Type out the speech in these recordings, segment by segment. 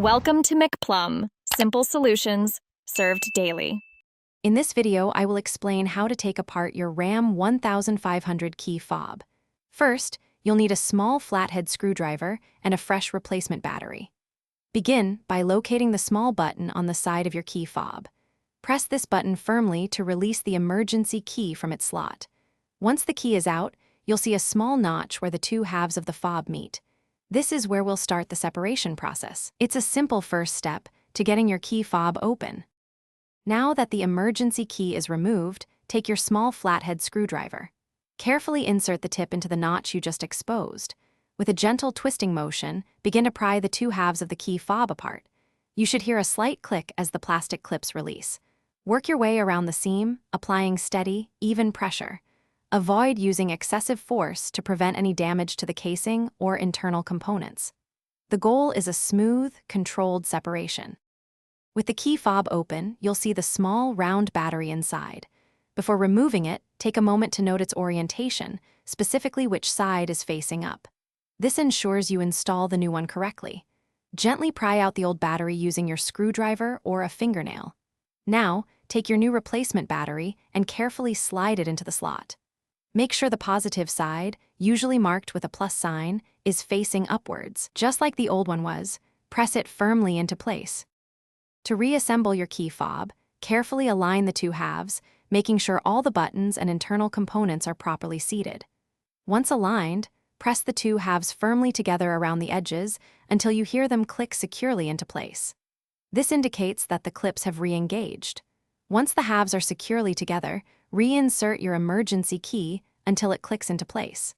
Welcome to McPlum, simple solutions served daily. In this video, I will explain how to take apart your RAM 1500 key fob. First, you'll need a small flathead screwdriver and a fresh replacement battery. Begin by locating the small button on the side of your key fob. Press this button firmly to release the emergency key from its slot. Once the key is out, you'll see a small notch where the two halves of the fob meet. This is where we'll start the separation process. It's a simple first step to getting your key fob open. Now that the emergency key is removed, take your small flathead screwdriver. Carefully insert the tip into the notch you just exposed. With a gentle twisting motion, begin to pry the two halves of the key fob apart. You should hear a slight click as the plastic clips release. Work your way around the seam, applying steady, even pressure. Avoid using excessive force to prevent any damage to the casing or internal components. The goal is a smooth, controlled separation. With the key fob open, you'll see the small, round battery inside. Before removing it, take a moment to note its orientation, specifically which side is facing up. This ensures you install the new one correctly. Gently pry out the old battery using your screwdriver or a fingernail. Now, take your new replacement battery and carefully slide it into the slot. Make sure the positive side, usually marked with a plus sign, is facing upwards. Just like the old one was, press it firmly into place. To reassemble your key fob, carefully align the two halves, making sure all the buttons and internal components are properly seated. Once aligned, press the two halves firmly together around the edges until you hear them click securely into place. This indicates that the clips have re-engaged. Once the halves are securely together, reinsert your emergency key until it clicks into place.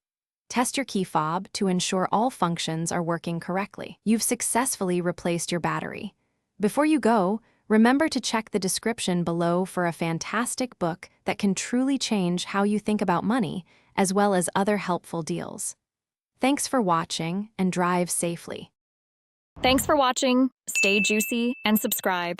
Test your key fob to ensure all functions are working correctly. You've successfully replaced your battery. Before you go, remember to check the description below for a fantastic book that can truly change how you think about money, as well as other helpful deals. Thanks for watching and drive safely. Thanks for watching, stay juicy, and subscribe.